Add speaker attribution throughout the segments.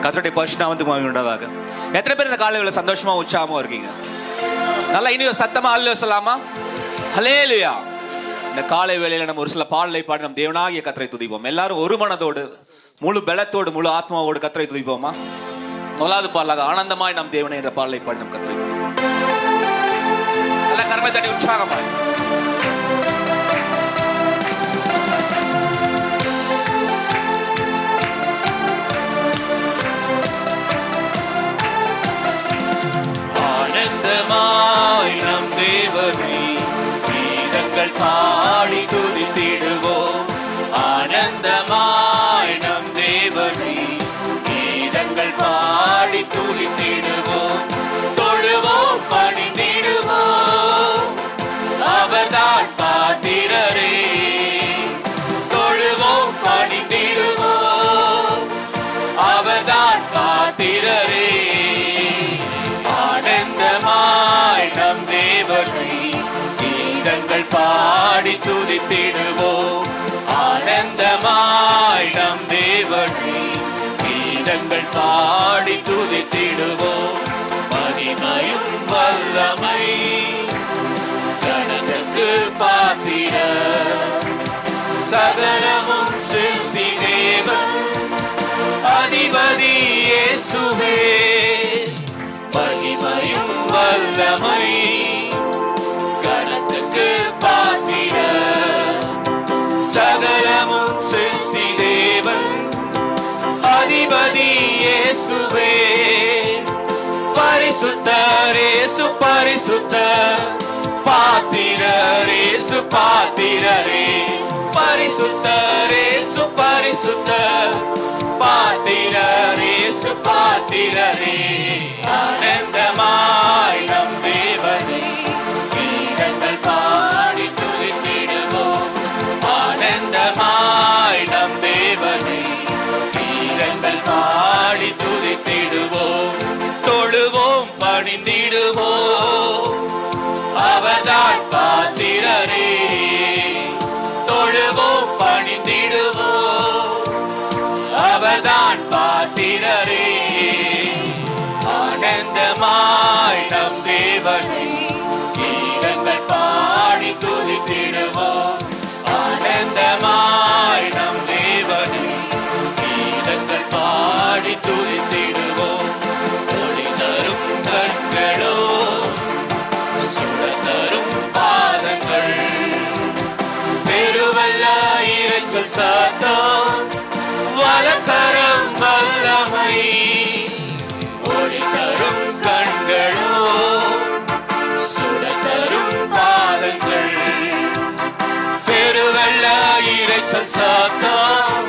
Speaker 1: கர்த்தருடைய பரிசுத்த நாமத்துக்கு மகிமை உண்டாதாக. எத்தனை பேர் இந்த காலையில சந்தோஷமா உற்சாகமா இருக்கீங்க? நல்லா இனி சத்தமா அல்லேலூயா சொல்லாமா? ஹல்லேலூயா. இந்த காலை வேளையில நம்ம ஒரு சில பாடலை பாடி நம் தேவனாகிய கர்த்தரை துதிப்போம். எல்லாரும் ஒரு மனதோடு, முழு பலத்தோடு, முழு ஆத்மாவோடு கர்த்தரை துதிப்போமா? முதலாவது பாடலாக ஆனந்தமாய் நம் தேவனை என்ற பாடலை பாடி நம் கர்த்தரை துதிப்போம். நல்ல கரங்களை தட்டி உற்சாகமாய். ஆனந்தமாய் நம் தேவனை கீதங்கள் பாடி துதித்திடுவோம். ஆனந்தமாய் நம் தேவனை கீதங்கள் பாடி துதித்திடுவோம். தொழுவோம், பணிந்திடுவோம், அவர்தான் பாத்திரரே. தொழுவோம், பணிந்திடுவோம், அவர்தான் பாத்திரரே. நம் தேவனை கீதங்கள் பாடி துதித்திடுவோம். ஆனந்தமாய் நம் தேவனை கீதங்கள் பாடி துதித்திடுவோம். மகிமையும் வல்லமை கனத்துக்கு பாத்திர சகலமும் சிருஷ்டி தேவன் அதிபதி இயேசுவே. மகிமையும் வல்லமை கனத்துக்கு பாத்திர சகலமும் சிருஷ்டி தேவன் அதிபதி இயேசுவே. பரிசுத்தர் இயேசு பரிசுத்தர், பாத்திரர் இயேசு பாத்திரரே. பரிசுத்தர் இயேசு பரிசுத்தர், பாத்திரர் இயேசு பாத்திரரே. ஆனந்தமாய் நம் தேவனை கீதங்கள் பாடி துதித்திடுவோம். ஆனந்தமாய் நம் தேவனை கீதங்கள் பாடி துதித்திடுவோம். தொழுவோம், பணிந்திடுவோம், அவர்தான் பாத்திரரே. தொழுவோம், பணிந்திடுவோம், அவர்தான் பாத்திரரே. ஆனந்தமாய் நம் தேவனை கீதங்கள் பாடி துதித்திடுவோம். ஆனந்தமாய் நம் தேவனை கீதங்கள் பாடி துதித்திடுவோம். ஒளி தரும் கண்களோ, சுடர் தரும் பாதங்கள், பெருவல்ல இரைச்சல் சத்தம், வலக்கரம் வல்லமை. ஒளி தரும் கண்களோ, சுடர் தரும் பாதங்கள், பெருவெள்ள இரைச்சல் சத்தம்,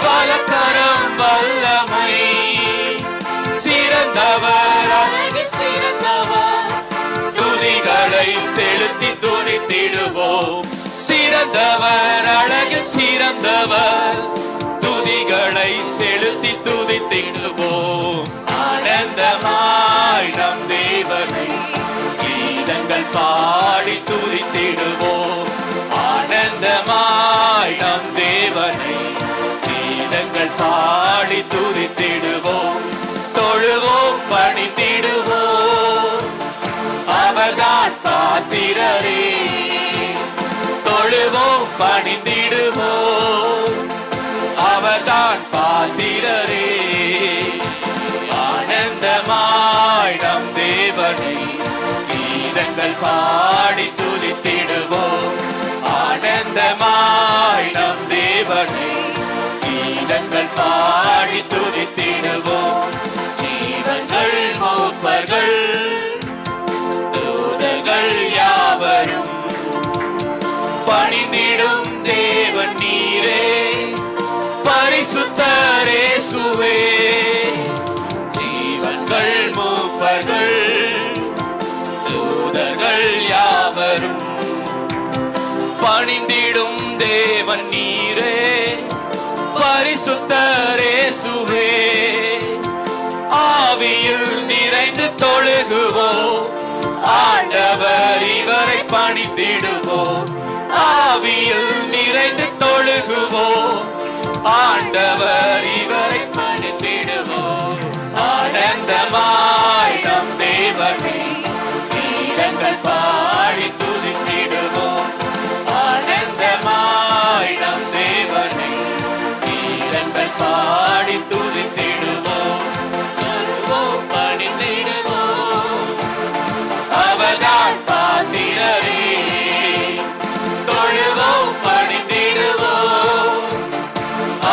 Speaker 1: வலக்கரம் வல்லமை. சிறந்தவர் அழகில் சிறந்தவர், துதிகளை செலுத்தி துதித்திடுவோம். சிறந்தவர் அழகில் சிறந்தவர், துதிகளை செலுத்தி துதித்திடுவோம். ஆனந்தமாய் நம் தேவனை கீதங்கள் பாடி துதித்திடுவோம். ஆனந்தமாய் நம் தேவனை கீதங்கள் பாடி துதித்திடுவோம். தொழுவோம், பணிந்திடுவோம், அவர்தான் பாத்திரரே. தொழுவோம், பணிந்திடுவோம், அவர்தான் பாத்திரரே. ஆனந்தமாய் நம் தேவனை கீதங்கள் பாடி துதித்திடுவோம். ஆனந்தமாய் நம் தேவனை கீதங்கள் பாடி துதித்திடுவோம். ஜீவன்கள், மூப்பர்கள், தூதர்கள் யாவரும் பணிந்திடும் தேவன் நீரே. பரிசுத்தர் இயேசுவே. ஜீவன்கள், மூப்பர்கள், தூதர்கள் யாவரும் பணிந்திடும் தேவன் நீரே. பரிசுத்தர் இயேசுவே. ஆவியில் நிறைந்து தொழுகுவோம், ஆண்டவர் இவரை பணிந்திடுவோம். ஆவியில் நிறைந்து தொழுகுவோம், ஆண்டவர் இவரை பணிந்திடுவோம். பாடி துதித்திடுவோம். ஆனந்தமாய் நம் தேவனை கீதங்கள் பாடி துதித்திடுவோம். தொழுவோம் பணிந்திடுவோம். அவர்தான் பாத்திரரே. தொழுவோம் பணிந்திடுவோம்.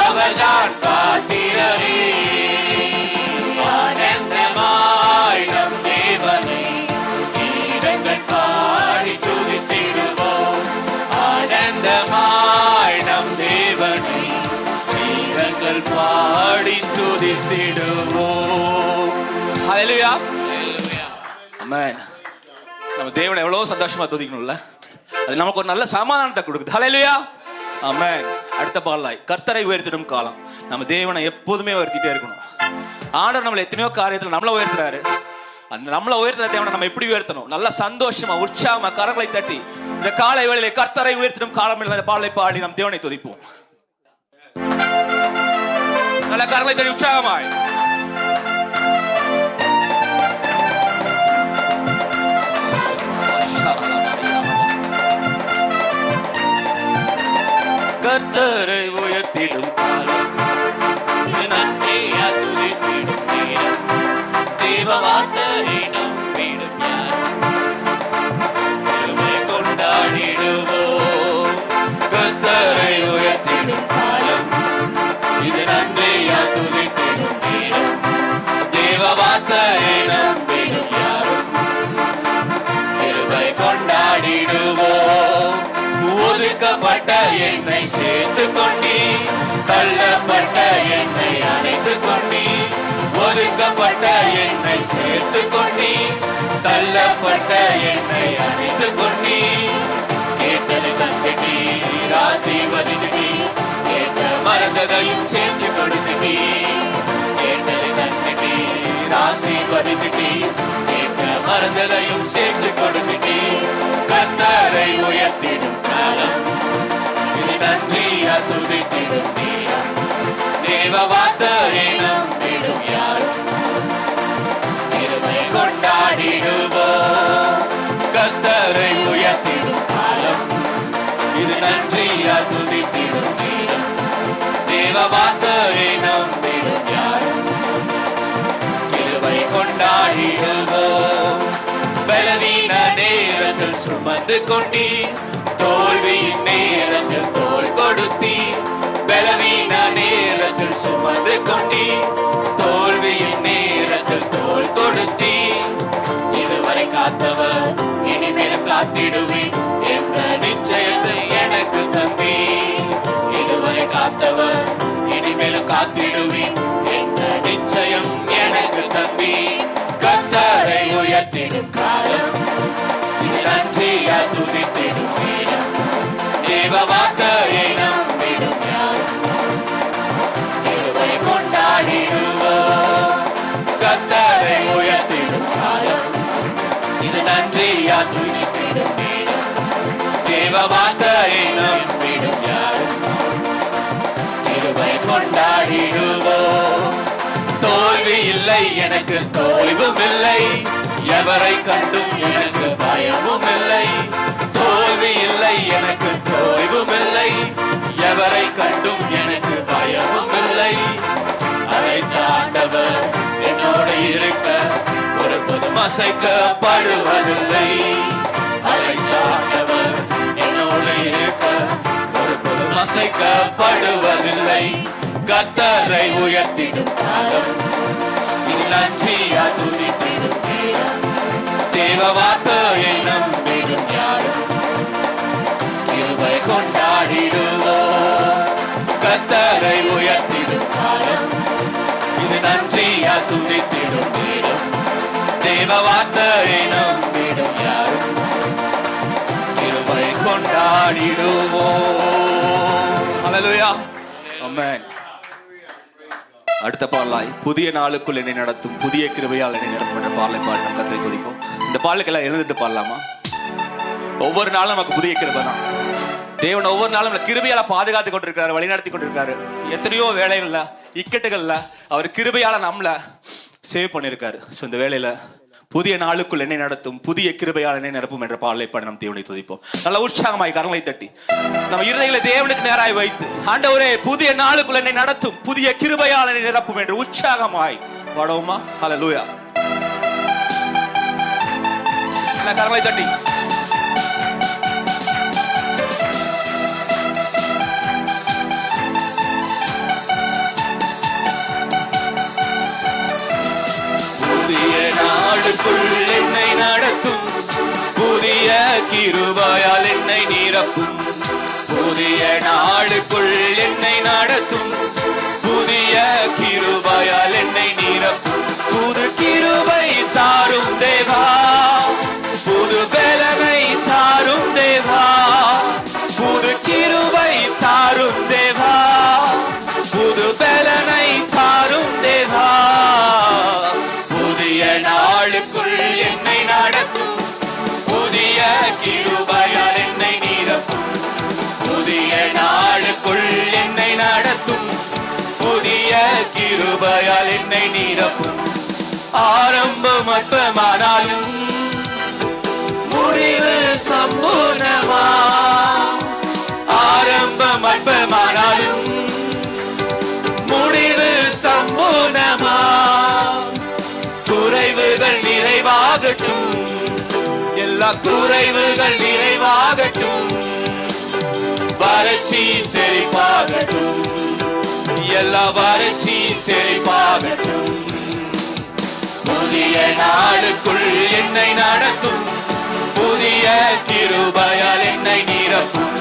Speaker 1: அவர்தான் பாத்திரரே. ஆனந்தமாய் நம் தேவனை கீதங்கள் பாடி துதித்திடுவோம். ஆனந்தமாய் நம் தேவனை கீதங்கள் பாடி துதித்திடுவோம். ஹல்லேலூயா. ஆமென். நம்ம தேவனை எவ்வளவு சந்தோஷமா துதிக்கணும்ல, அது நமக்கு ஒரு நல்ல சமாதானத்தை கொடுக்குது. ஹல்லேலூயா. ஆமென். அடுத்த பாடலாய் கர்த்தரை உயர்த்திடும் காலம். நம்ம தேவனை எப்போதுமே உயர்த்திட்டே இருக்கணும். ஆண்டவர் நம்மள எத்தனையோ காரியத்துல நம்மள உயர்த்துறாரு. அந்த நம்மள உயர்த்துற தேவனை நம்ம எப்படி உயர்த்தணும்? நல்ல சந்தோஷமா உற்சாகமா கரங்களை தட்டி இந்த காலை வேளையிலே கர்த்தரை உயர்த்திடும் காலம் என்ற பாடலை பாடி நம் தேவனை துதிப்போம். நல்ல கரங்களை தட்டி உற்சாகமாய் கர்த்தரை உயர்த்திடும் காலம், இது நன்மையா துதித்திடும் நேரம். தேவ வார்த்தையை நம்பிடும் யாரும் கிருபை கொண்டாடிடுவோம். கர்த்தரை உயர்த்திடும் காலம், இது நன்மையா துதித்திடும் நேரம். தேவ வார்த்தையை நம்பிடும் யாரும் கிருபை கொண்டாடிடுவோம். ஒதுக்கப்பட்ட என்னை சேர்த்து கொண்டீ, தள்ளப்பட்ட என்னை அணைத்து கொண்டீ. ஒதுக்கப்பட்ட என்னை சேர்த்து கொண்டீ, தள்ளப்பட்ட என்னை அணைத்து கொண்டீ. கேட்டது தந்துட்டீ, ஆசீர்வதித்துட்டீ. கேட்ட மறந்ததையும் சேர்த்து கொடுத்துட்டீ. கேட்டது தந்துட்டீ, ஆசீர்வதித்துட்டீ. கேட்ட மறந்ததையும் சேர்த்து கொடுத்துட்டீ. கர்த்தரை உயர்த்திடும் காலம், இது நன்றியா துதித்திடும் நேரம். தேவ வார்த்தையை நம்பிடும் யாரும் கிருபை கொண்டாடிடுவோம். கர்த்தரை உயர்த்திடும் காலம், இது நன்றியா துதித்திடும் நேரம். தேவ வார்த்தையை நம்பிடும் யாரும் கிருபை கொண்டாடிடுவோம். பலவீன நேரத்தில் சுமந்து கொண்டீர், தோல்வியின் நேரத்தில் தோள் கொடுத்தீர். பலவீன நேரத்தில் சுமந்து கொண்டீர், தோல்வியின் நேரத்தில் தோள் கொடுத்தீர். இதுவரை காத்தவர் இனிமேலும் காத்திடுவேன் என்ற நிச்சயத்தை எனக்கு தந்தீர். இதுவரை காத்தவர் இனிமேலும் காத்திடுவேன் என்ற நிச்சயம் எனக்கு தந்தீர். கர்த்தரை உயர்த்திடும் காலம், இது நன்றியா துதித்திடும் நேரம். தேவ வார்த்தையை நம்பிடும் யாரும் கிருபை கொண்டாடிடுவோம். கர்த்தரை உயர்த்திடும் காலம், இது நன்றியா துதித்திடும் நேரம். தேவ வார்த்தையை நம்பிடும் யாரும் கிருபை கொண்டாடிடுவோம். தோல்வி இல்லை எனக்கு, தோல்வும் இல்லை. எவரை கண்டும் எனக்கு பயமும் இல்லை. தோல்வி இல்லை எனக்கு, தோல்வும் இல்லை. எவரை கண்டும் எனக்கு பயமும் இல்லை. அதை தாண்டவர் என்னோட இருக்க ஒரு பொதும் அசைக்கப்படுவதில்லை. அதை தாண்டவர் என்னோட இருக்க ஒரு பொதும் அசைக்கப்படுவதில்லை. கர்த்தரை உயர்த்திடும் காலம், இது நன்றியா துதித்திடும் நேரம். தேவ வார்த்தையை நம்பிடும் யாரும் கிருபை கொண்டாடிடுவோம். கர்த்தரை உயர்த்திடும் காலம், இது நன்றியா துதித்திடும் நேரம். தேவ வார்த்தையை நம்பிடும் யாரும் கிருபை கொண்டாடிடுவோம். ஹல்லேலூயா. ஆமென். அடுத்த பாடலாய் புதிய நாளுக்குள் என்னை நடத்தும் புதிய கிருபையால் என்னை நிரப்பும் என்ற பாடலை பாடி நம் கர்த்தரை துதிப்போம். இந்த பாடலுக்கெல்லாம் எழுந்துட்டு பாடலாமா? ஒவ்வொரு நாளும் நமக்கு புதிய கிருபை தான். தேவன் ஒவ்வொரு நாளும் கிருபையால பாதுகாத்து கொண்டிருக்காரு, வழிநடத்தி கொண்டிருக்காரு. எத்தனையோ வேலைகள்ல இக்கட்டுகள்ல அவர் கிருபையால நம்மள சேவ் பண்ணிருக்காரு. ஸோ இந்த வேலையில புதிய நாளுக்குள் என்னை நடத்தும், புதிய கிருபையால் என்னை நிரப்பும் என்ற பாடலை பாடி நம் தேவனை துதிப்போம். நல்ல உற்சாகமாய் கரங்களை தட்டி நம்ம இருதயங்களை தேவனுக்கு நேராய் வைத்து, ஆண்டவரே புதிய நாளுக்குள் என்னை நடத்தும், புதிய கிருபையால் என்னை நிரப்பும் என்று உற்சாகமாய் பாடுவோமா? ஹல்லேலூயா. கரங்களை தட்டி புதிய நாளுக்குள் என்னை நடத்தும், புதிய கிருபையால் என்னை நிரப்பும். புதிய நாளுக்குள் என்னை நடத்தும், புதிய கிருபையால் என்னை நிரப்பும். புது கிருபை தாரும் தேவா, புது பலனை தாரும் தேவா, புது கிருபை தாரும் தேவா, புது பலனை தாரும் தேவா. புதிய நாளுக்குள் என்னை நடத்தும், புதிய கிருபையால் என்னை நிரப்பும். புதிய நாளுக்குள் என்னை நடத்தும், புதிய கிருபையால் என்னை நிரப்பும். ஆரம்பம் அற்பமானாலும் முடிவு சம்பூர்ணமா, ஆரம்பம் அற்பமானாலும் முடிவு சம்பூர்ணமா. குறைவுகள் நிறைவாகட்டும், எல்லா குறைவுகள் நிறைவாகட்டும். வறட்சி செழிப்பாகட்டும், எல்லா வறட்சி செழிப்பாகட்டும். புதிய நாளுக்குள் என்னை நடத்தும், புதிய கிருபையால் என்னை நிரப்பும்.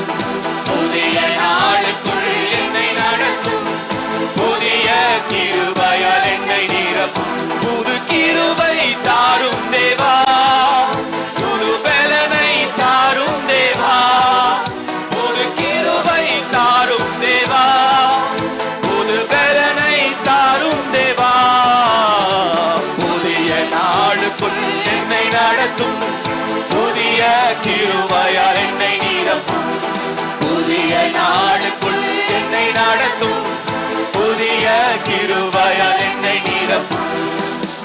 Speaker 1: புதிய நாளுக்குள் என்னை நடத்தும், புதிய கிருபையால் என்னை நிரப்பும். புது கிருபை தாரும் தேவா, புது பலனை தாரும் தேவா, புது கிருபை தாரும் தேவா, புது பலனை தாரும் தேவா. புதிய நாளுக்குள் என்னை நடத்தும், புதிய கிருபையால் என்னை நிரப்பும். புதிய நாளுக்குள் என்னை நடத்தும், புதிய கிருபையால் என்னை நிரப்பும்.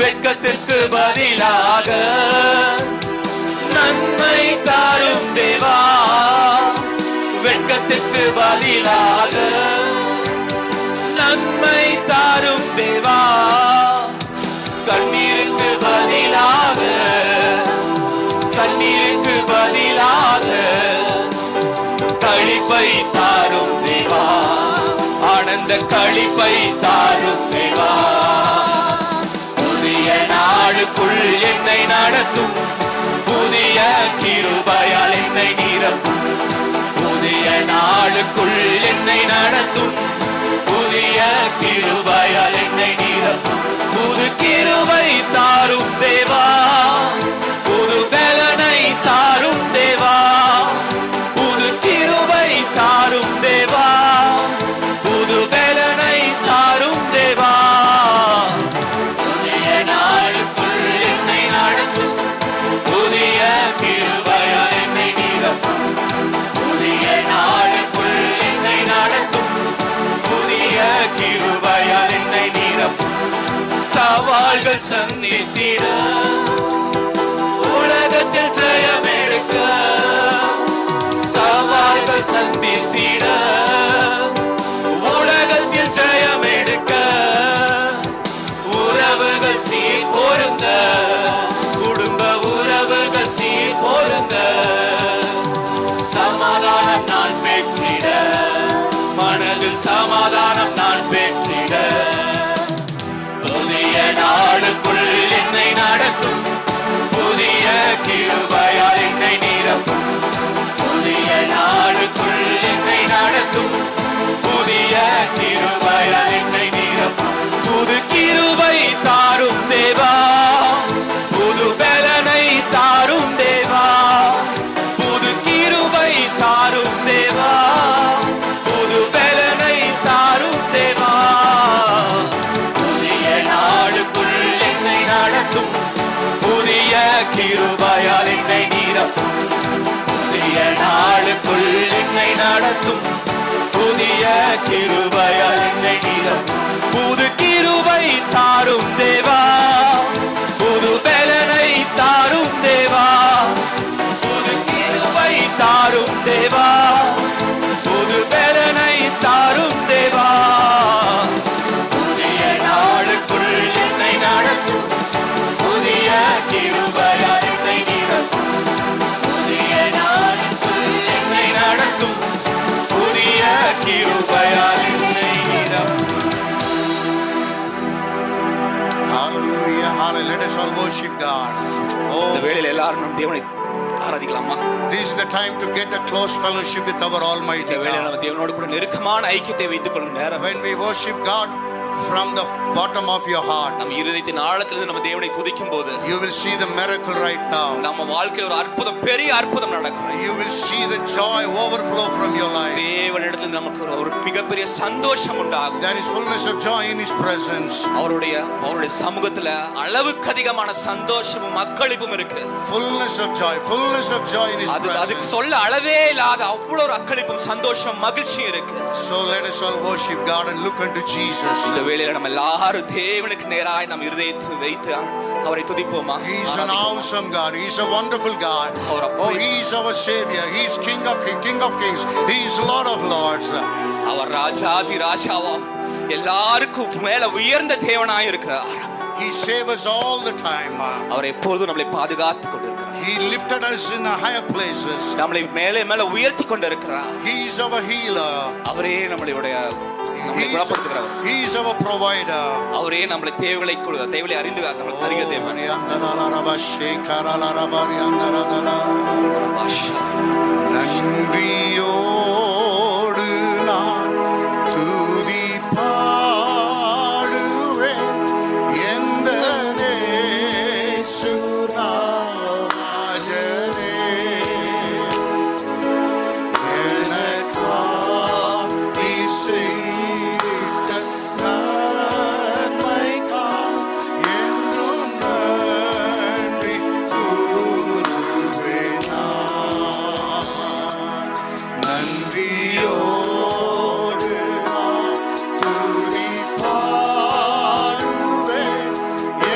Speaker 1: வெட்கத்திற்கு பதிலாக நன்மை தாரும் தேவா, வெட்கத்திற்கு பதிலாக நன்மை தாரும் தேவா. கண்ணீருக்கு பதிலாக, கண்ணீருக்கு பதிலாக களிப்பை தாரும் தேவா, ஆனந்த களிப்பை தாரும் தேவா. புதிய நாளுக்குள் என்னை நடத்தும், புதிய கிருபையால் என்னை நிரப்பும். புதிய நாளுக்குள் என்னை நடத்தும், புதிய கிருபையால் என்னை நிரப்பும். புது கிருபை தாரும் தேவா, புது பலனை தாரும் தேவா, புது கிருபை தாரும் தேவா, புது பலனை தாரும் தேவா. புதிய நாளுக்குள் என்னை நடத்தும், புதிய கிருபையால் என்னை நிரப்பும். புதிய நாளுக்குள் என்னை நடத்தும், புதிய கிருபையால் என்னை நிரப்பும். சவால்கள் சந்தித்திட, உலகத்தில் ஜெயம் எடுக்க, சவால்கள் சந்தித்திட, உலகத்தில் ஜெயம் எடுக்க. உறவுகள் சீர் பொருந்த, குடும்ப உறவுகள் சீர் பொருந்த. சமாதானம் நான் பெற்றிட, மனதில் சமாதானம் நான் பெற்றிட. புதிய நாளுக்குள் என்னை நடத்தும், புதிய கிருபையால் என்னை நிரப்பும். புதிய நாளுக்குள் என்னை நடத்தும், புதிய கிருபையால் என்னை நிரப்பும். புது கிருபை தாரும் தேவா, புது பலனை தாரும் தேவா, புது கிருபை தாரும் தேவா, புது பலனை தாரும் தேவா. புதிய நாளுக்குள் என்னை நடத்தும், புதிய கிருபையால் என்னை நிரப்பும். புதிய நாளுக்குள் என்னை நடத்தும், புதிய கிருபையால் என்னை நிரப்பும். புது கிருபை தாரும் தேவா, புது பலனை கிருபையால் என்னை நிரப்பும்.
Speaker 2: Hallelujah, hallelujah. Let us all worship God.
Speaker 1: இந்த
Speaker 2: Oh,
Speaker 1: வேளையில எல்லாரும் நம் தேவனை ஆராதிக்கலாமா?
Speaker 2: this is the time to get a close fellowship with our Almighty
Speaker 1: இந்த வேளையில
Speaker 2: God.
Speaker 1: நம்ம தேவனோடு கூட நெருக்கமான ஐக்கியத்தை வைத்துக் கொள்ளும் நேரம்.
Speaker 2: When we worship God from the bottom of your heart,
Speaker 1: நம்ம இருதயத்தின் ஆழத்திலிருந்து நம்ம தேவனை துதிக்கும் போது
Speaker 2: you will see the miracle right now.
Speaker 1: நம்ம வாழ்க்கையில் ஒரு அற்புதம், பெரிய அற்புதம் நடக்கும்.
Speaker 2: You will see the joy overflow from your life.
Speaker 1: தேவனிடத்தில் நமக்கு ஒரு மிகப்பெரிய சந்தோஷம் உண்டாகும்.
Speaker 2: There is fullness of joy in His presence.
Speaker 1: அவருடைய சமூகத்துல அளவுக்கு அதிகமான சந்தோஷமும் அக்களிப்பும் இருக்கு.
Speaker 2: Fullness of joy in His
Speaker 1: அதுக்கு
Speaker 2: presence.
Speaker 1: சொல்ல அளவே இல்லாத அவ்வளவு ஒரு அக்களிப்பும் சந்தோஷம் மகிழ்ச்சி இருக்கு.
Speaker 2: So let us all worship God and look unto Jesus.
Speaker 1: இந்த வேளையில நம்ம எல்லாரும் தேவனுக்கு நேராய் நம் இருதயத்தை வைத்து அவரை துதிப்போமா?
Speaker 2: He is an awesome God. He is a wonderful God. Oh, He is our Savior. He is King of Kings. He is Lord of Lords.
Speaker 1: அவர் ராஜாதி ராஜாவா எல்லாருக்கும் மேல உயர்ந்த தேவனாய் இருக்கிறார்.
Speaker 2: He saves us all the time.
Speaker 1: அவர் எப்பொழுதும் நம்மளை பாதுகாத்து கொண்டிருக்கிறார்.
Speaker 2: He lifted us in the higher places.
Speaker 1: நம்மளை மேலே உயர்த்தி கொண்டிருக்கிறார்.
Speaker 2: He is our healer.
Speaker 1: அவரே நம்மளை குணப்படுத்துகிறவர்.
Speaker 2: He is our provider.
Speaker 1: அவரே நம்மளை தேவைகளை அறிந்து நம்மளுக்கு அறிய தேவன்.
Speaker 2: நன்றியோடு நான் துதி பாடுவேன் எந்த நேசுராஜனே எனக்காக நீ செய்த நன்மைக்காக என்றும் நன்றி கூறுவேன் நான். நன்றியோடு நான் துதி பாடுவேன்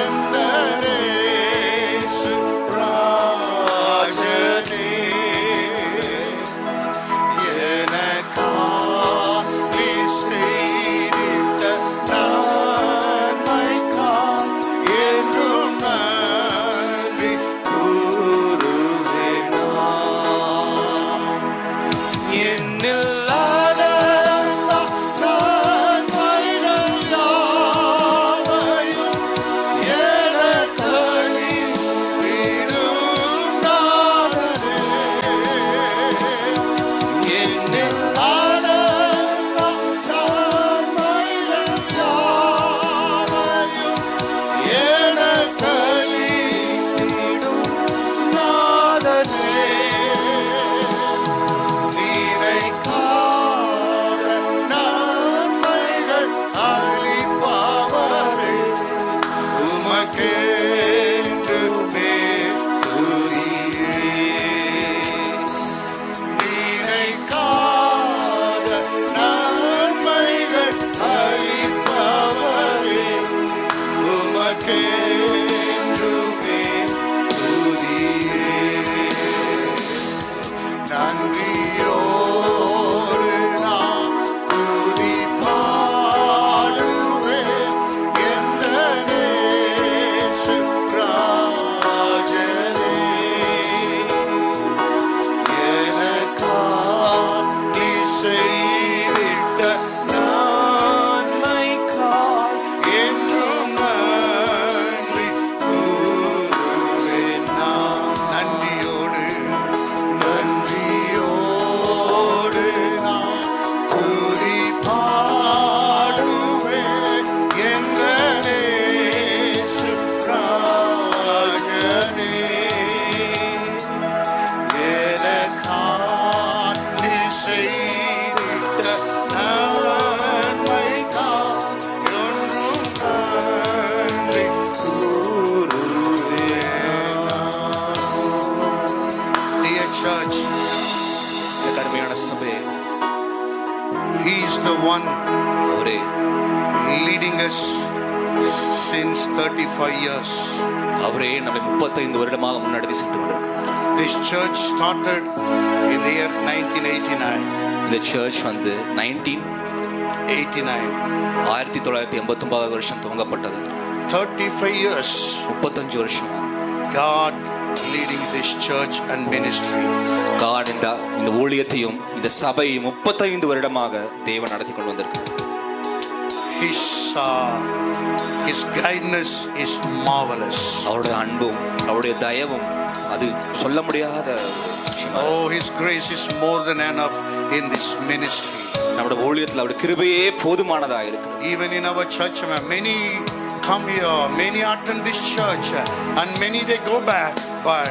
Speaker 2: எந்த நேசுராஜனே எனக்காக நீ செய்திட்ட நன்மைக்காக என்றும் நன்றி கூறுவேன் நான். எண்ணில்லாத நன்மைகள் யாவையும் எனக்களித்திடும் நாதனே. எண்ணில்லாத நன்மைகள் யாவையும் எனக்களித்திடும் நாதனே. நினைக்காத நன்மைகள் அளிப்பவரே, உமக்கென்றுமே துதியே. நினைக்காத நன்மைகள் அளிப்பவரே, உமக்கென்றுமே துதியே. நன்றியோடு நான் துதி பாடுவேன் எந்த நேசுராஜனே. எனக்காக நீ செய்திட்ட நன்மைக்காக என்றும் நன்றி கூறுவேன் நான். நன்றியோடு நான் துதி பாடுவேன் எந்த நேசுராஜனே. எனக்காக நீ செய்திட்ட நன்மைக்காக என்றும் நன்றி கூறுவேன் நான். Dear church,
Speaker 1: கருமையான சபை,
Speaker 2: He is the one
Speaker 1: அவரே
Speaker 2: leading us since 35 years.
Speaker 1: அவரே நம்மை 35 வருடமாக முன்னெடுத்து சென்று கொண்டிருக்கிறார்.
Speaker 2: This church started in the year 1989.
Speaker 1: இந்த சர்ச் 1989 வருஷம் துவங்கப்பட்டது.
Speaker 2: 35 years
Speaker 1: வருஷம்
Speaker 2: God leading this church and ministry.
Speaker 1: God இந்த ஊழியத்தையும் இந்த சபையும் 35 வருடமாக தேவன் நடத்தி கொண்டு வந்திருக்கிறார்.
Speaker 2: His kindness is marvelous.
Speaker 1: அவருடைய அன்பும் அவருடைய தயவும் அது சொல்ல முடியாத.
Speaker 2: Oh, his grace is more than enough in this ministry.
Speaker 1: நம்முடைய ஊழியத்தில் அவருடைய கிருபையே போதுமானதா இருக்கு.
Speaker 2: Even in our church, many come here, many attend this church, and many they go back, but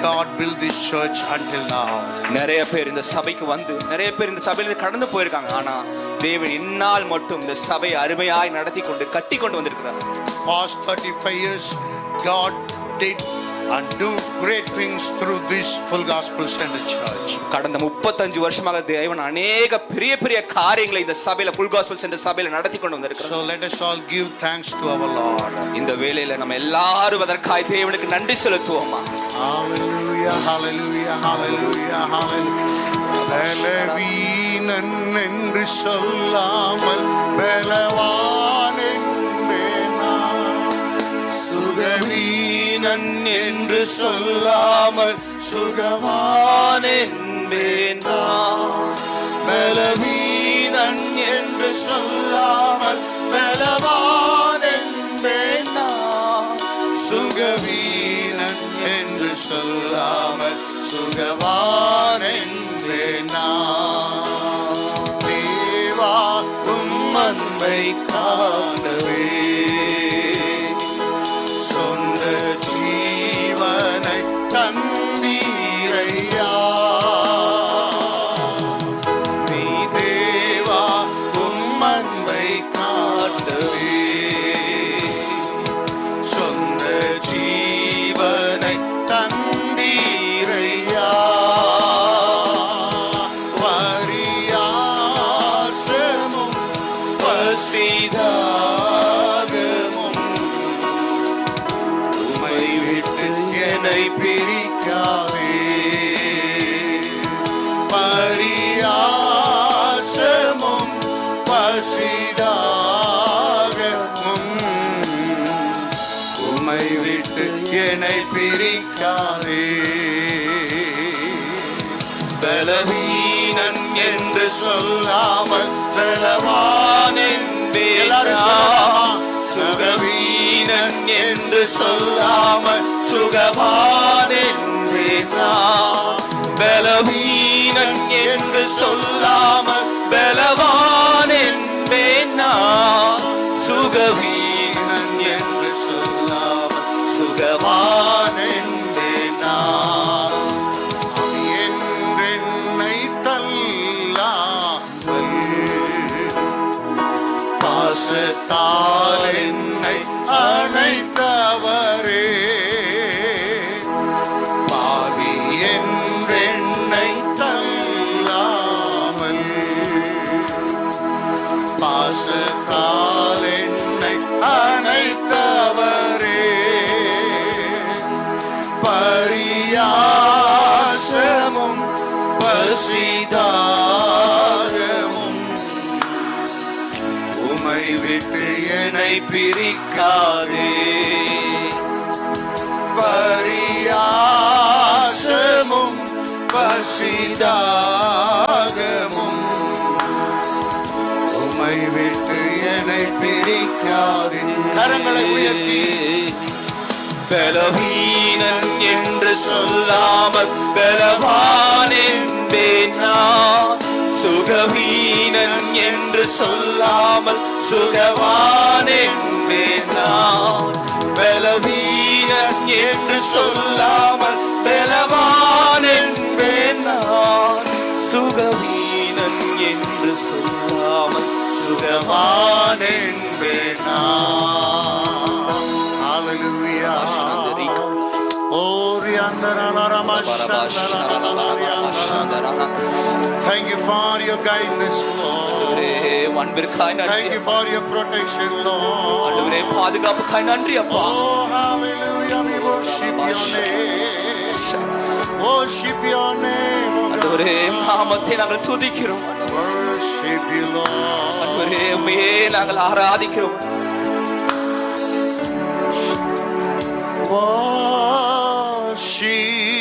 Speaker 2: God built this church until now.
Speaker 1: நிறைய பேர் இந்த சபைக்கு வந்து நிறைய பேர் இந்த சபையில கடந்து போயிருக்காங்க. ஆனா தேவன் இந்நாள் மட்டும் இந்த சபை அருமையாய் நடத்தி கொண்டு கட்டி கொண்டு வந்திருக்கிறார்.
Speaker 2: Past 35 years, God did and do great things through this Full Gospel Center Church.
Speaker 1: கடந்த 35 வருஷமாக தேவன் अनेक பெரிய பெரிய காரியங்களை இந்த சபையில Full Gospel Center சபையில நடத்தி கொண்டு வந்திருக்கிறார்.
Speaker 2: So let us all give thanks to our Lord.
Speaker 1: இந்த வேளையில நம்ம எல்லாரும் அதற்காய் தேவனுக்கு நன்றி செலுத்துவோமா.
Speaker 2: Hallelujah, hallelujah, hallelujah, hallelujah. பலவீனன் என்று சொல்லாமல் பலவான் என்பேனா, சுகவீனன் என்று சொல்லாமல் சுகவான் என்பேனா, பலவீனன் என்று சொல்லாமல் பலவான் என்பேனா, சுகவீனன் என்று சொல்லாமல் சுகவான் என்பேனா. தேவா உம் அன்பை காணவே சொந்த ஜீவனை தந்தீரையா. நீ தேவா உம் அன்பை காட்டவே சொந்த ஜீவனை தந்தீரையா. வரியாசமும் பசிதாகமும் உம்மை விட்டு என்னை பிரிக்காதே. பரியாசமும் பசிதாகமும் உம்மை விட்டு என்னை பிரிக்காதே. பலவீனன் என்று சொல்லாமல் பலவான் என்பேனா, சுகவீனன் என்று சொல்லாமல் சுகவான் என்பேனா, பலவீனன் என்று சொல்லாமல் பலவான் என்பேனா, சுகவீனன் என்று சொல்லாமல் சுகவான் என்பேனா. என்றென்னை தள்ளாமல் பாசத்தால் என்னை அணைத்தவரே, பாவி என்றென்னை தள்ளாமல் பாசத்தால் என்னை அணைத்தவரே, பரியாசமும் பசிதாகமும் உம்மை விட்டு என்னை பிரிக்காதே. பரியாசமும் பசிதாகமும் உம்மை விட்டு என்னை பிரிக்காதே. கரங்களை உயர்த்தி பலவீனன் என்று சொல்லாமல் பலவான் என்பேனா, சுகவீனன் என்று சொல்லாமல் சுகவான் என்பேனா, பலவீனன் என்று சொல்லாமல் பலவான் என்பேனா, சுகவீனன் என்று சொல்லாமல் சுகவான் என்பேனா. Hallelujah. Thank you for your guidance, Lord. Thank you for your protection, Lord. Oh, hallelujah. We worship your name. Worship your name, oh God. Worship you, Lord. Worship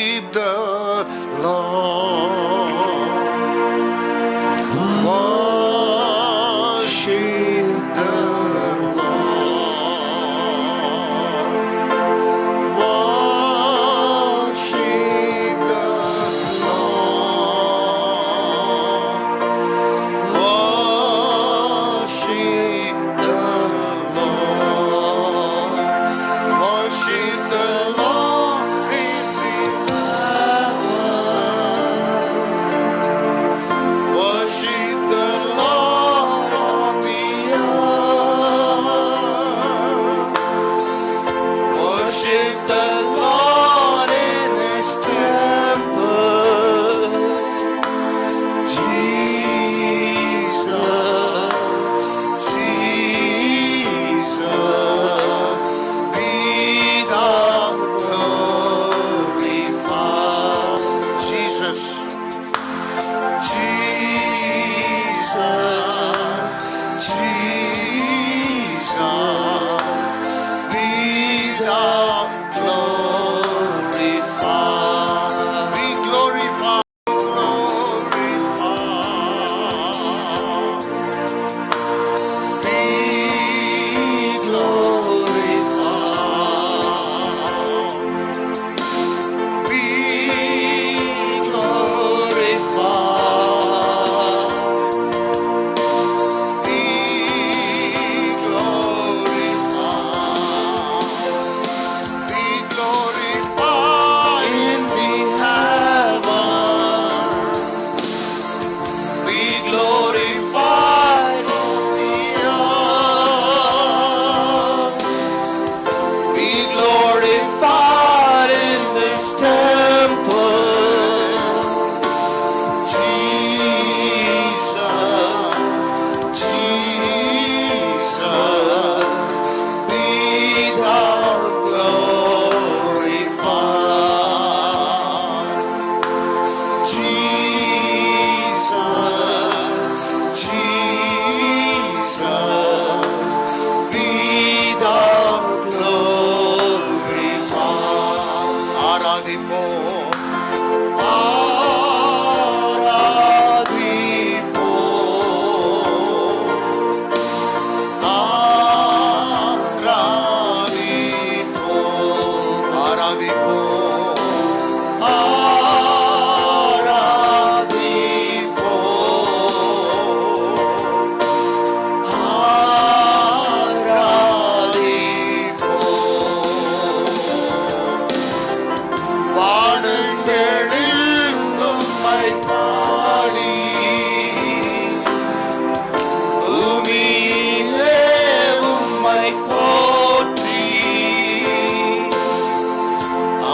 Speaker 1: உம்மை போற்றி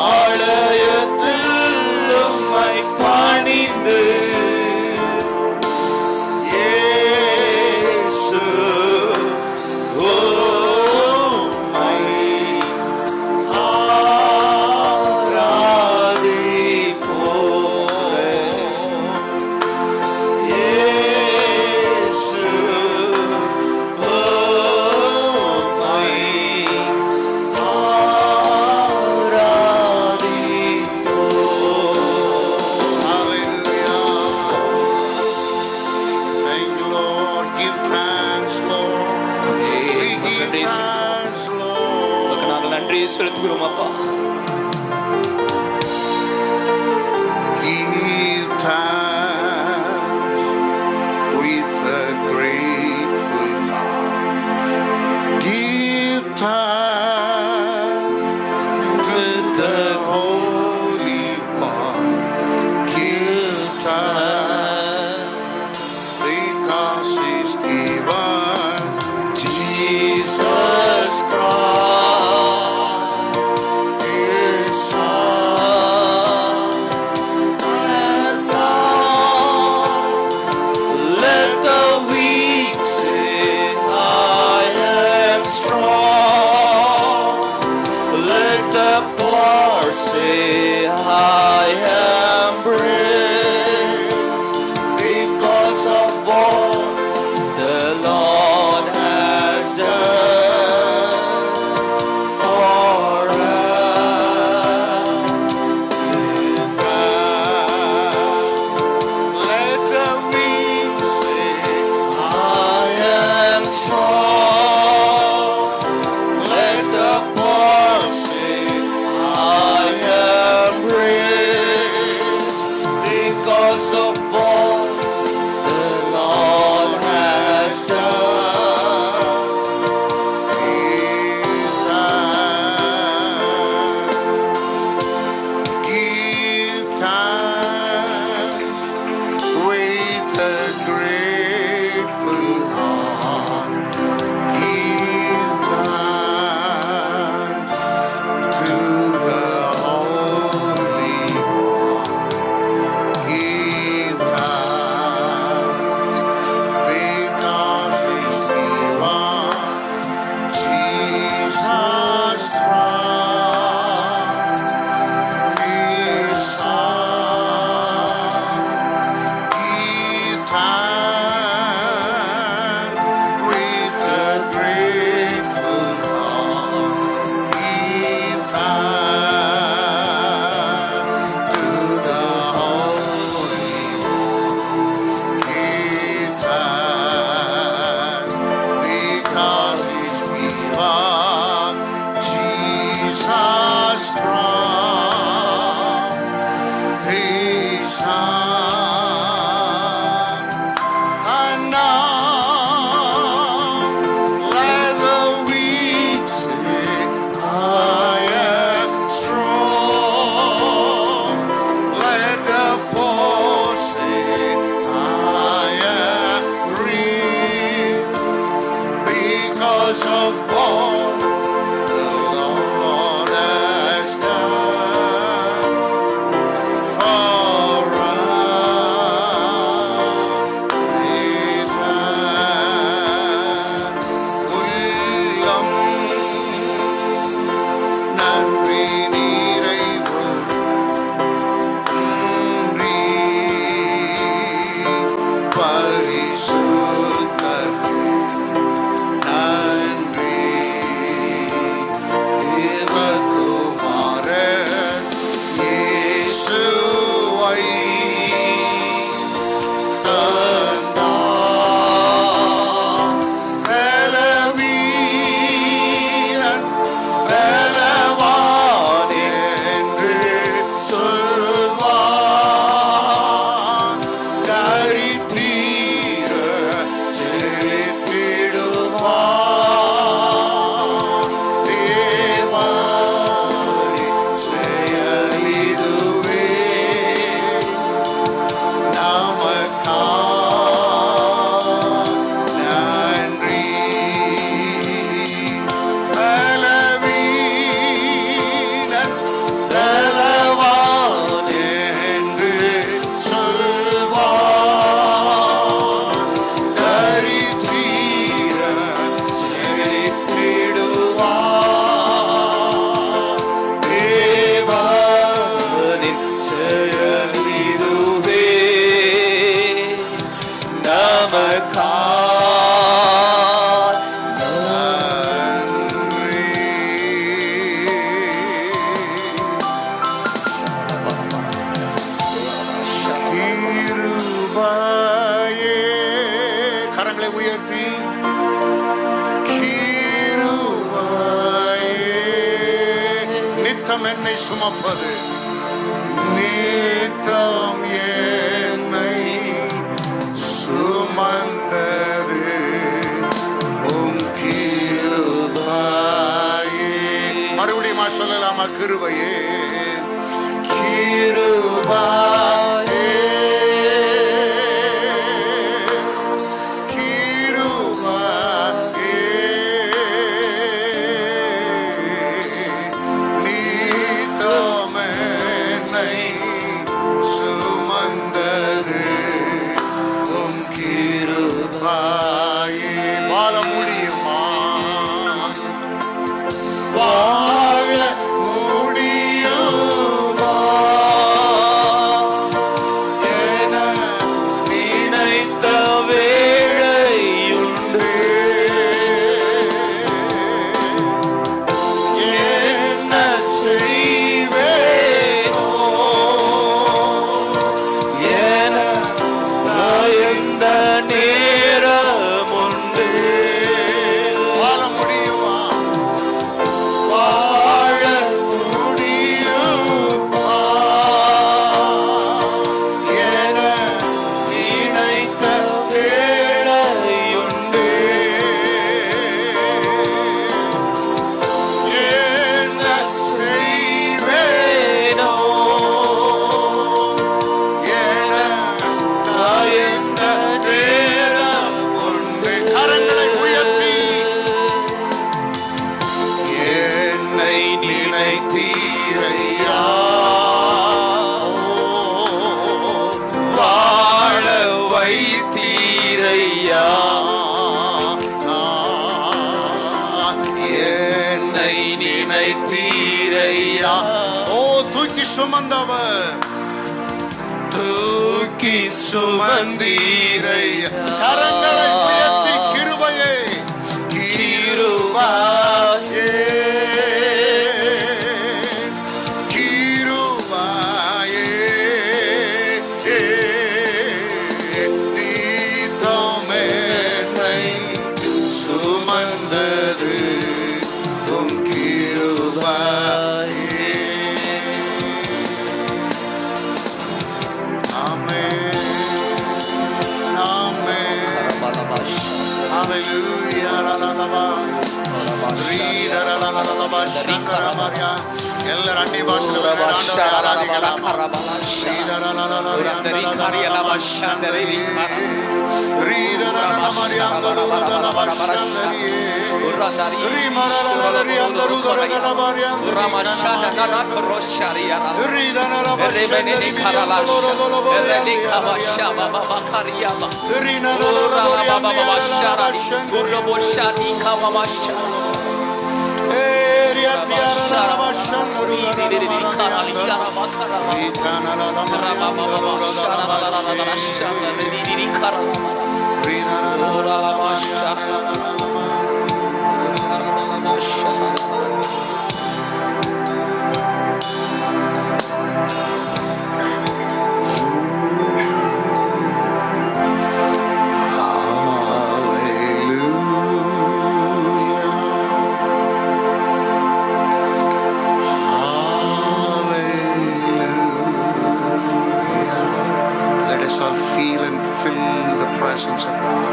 Speaker 1: ஆலயத்தில் உம்மை பணிந்து இயேசு உம்மை ஆராதிப்போம். இயேசு உம்மை ஆராதிப்போம்.
Speaker 2: Hallelujah. Thank you, Lord. Give thanks, Lord. We give thanks,
Speaker 1: உமக்கு
Speaker 2: Lord.
Speaker 1: நாங்கள் நன்றி செலுத்துகிறோம் அப்பா.
Speaker 2: Give thanks with a grateful heart. Give thanks to the Holy One. Give thanks because He's given Jesus Christ, His Son. And now let the weak say, I am strong. Let the poor say, I am brave. Because of all the Lord has done for us. Let the weak say, I am strong. Let the poor say, I am brave. Because of all the Lord has done. Give thanks with a grateful heart. Give thanks to the Holy One. Give thanks because He's given Jesus Christ, His Son. Give thanks with a grateful heart. Give thanks to the Holy One. Give thanks because He's given Jesus Christ, His Son. And now let the weak say, I am strong. Let the poor say, I am rich. Because of all the Lord has done for us. With உள்ளம் நன்றி நிறைவு நன்றி பரிசுத்தர் நன்றி நித்தம் என்னை சுமப்பது, நித்தம் என்னை சுமந்தது உம் கிருபையே. மறுபடியும் சொல்லலாமா? கிருபையே, கிருபையே, கிருபையே, நீதம் என்னை சுமந்தது உம் கிருபையே. வாழ முடியுமா? வாழ முடியுமா என நினைத்த வேளையுண்டு. என்ன செய்வேனோ என பயந்த நேரமுண்டு. வாழ முடியுமா? வாழ முடியுமா என நினைத்த வேளையுண்டு. என்ன செய்வேனோ என பயந்த நேரமுண்டு. கரங்களை உயர்த்தி என்னை நினைத்தீரையா, வாழ வைத்தீரையா, என்னை நினைத்தீரையா. ஓ, தூக்கி சுமந்தவர், தூக்கி சுமந்தீரையா. கரங்களை உயர்த்தி கிருபையே, கிருபையே, கிருபையே, நீதம் என்னை சுமந்தது உம் கிருபையே. ஆமென், ஆமென், ஹalleluya. எல்லாரும் அந்நிய பாஷையில் ஆராதிக்கலாம். Let us all feel and fill the presence of God.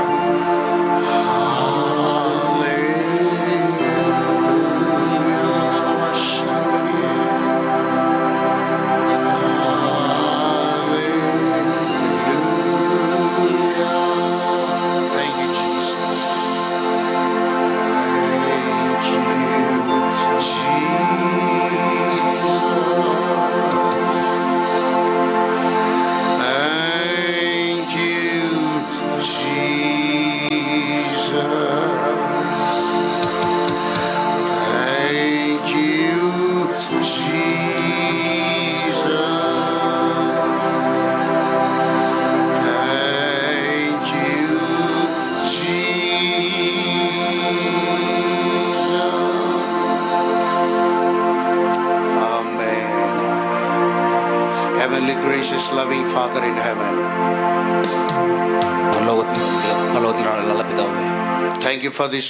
Speaker 2: Thank you, Jesus. Thank you, Jesus. Thank you, Jesus. Thank you, Jesus. Amen. Heavenly gracious loving Father in heaven,
Speaker 1: பரலோகத்தில் நல்ல பிதாவே,
Speaker 2: thank you for this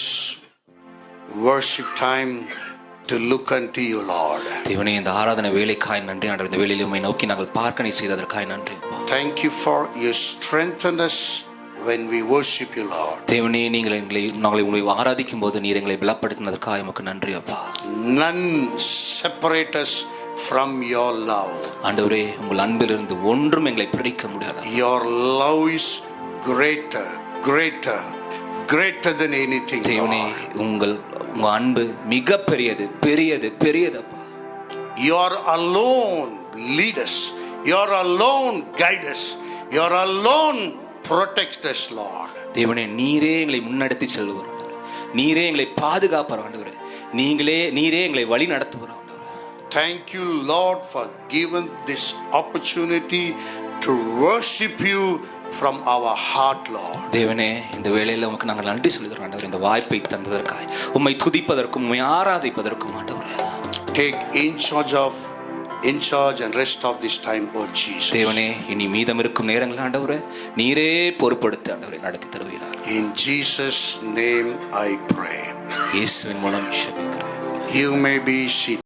Speaker 2: worship time to look unto you, Lord.
Speaker 1: தேவனே இந்த ஆராதனை வேலைக்காய் நன்றி ஆண்டவர். இந்த வேலையில உம்மை நோக்கி நாங்கள் பார்க்க நீ செய்ததற்காய் நன்றி அப்பா.
Speaker 2: Thank you for you strengthen us when we worship you, Lord.
Speaker 1: தேவனே நாங்கள் உங்களை ஆராதிக்கும் போது நீர் எங்களை பலப்படுத்தினதற்காக உமக்கு நன்றி அப்பா.
Speaker 2: None separate us from your love.
Speaker 1: ஆண்டவரே உங்கள் அன்பிலிருந்து ஒன்றும் எங்களை பிரிக்க முடியாது.
Speaker 2: Your love is greater, greater, greater than anything,
Speaker 1: தேவனே
Speaker 2: Lord.
Speaker 1: உங்க அன்பு மிக பெரியது பெரியது பெரியது அப்பா.
Speaker 2: You are alone lead us. You are alone guide us. You are alone protect us, Lord.
Speaker 1: தேவனே நீரே எங்களை முன்னெடுத்து செல்லுவார் ஆண்டவரே. நீரே எங்களை பாதுகாப்பார் ஆண்டவரே. நீரே எங்களை வழி நடத்துவார் ஆண்டவரே.
Speaker 2: Thank you, Lord, for giving this opportunity to worship you from our heart, Lord.
Speaker 1: தேவனே இந்த வேளையில உமக்கு நாங்கள் நன்றி சொல்லுகிறோம் ஆண்டவரே. இந்த வாய்ப்பை தந்ததற்காய் உம்மை துதிப்பதற்கும் உம்மை ஆராதிப்பதற்கும் ஆண்டவரே.
Speaker 2: Take in charge and rest of this time, oh Jesus.
Speaker 1: தேவனே இனி மீதம் இருக்கும் நேரங்கள் ஆண்டவரே நீரே பொறுப்படுத்தி ஆண்டவரே நடத்தி தருவீராக.
Speaker 2: In Jesus' name I pray.
Speaker 1: இயேசுவின் மூலம் ஜெபிக்கிறேன்.
Speaker 2: You may be seated.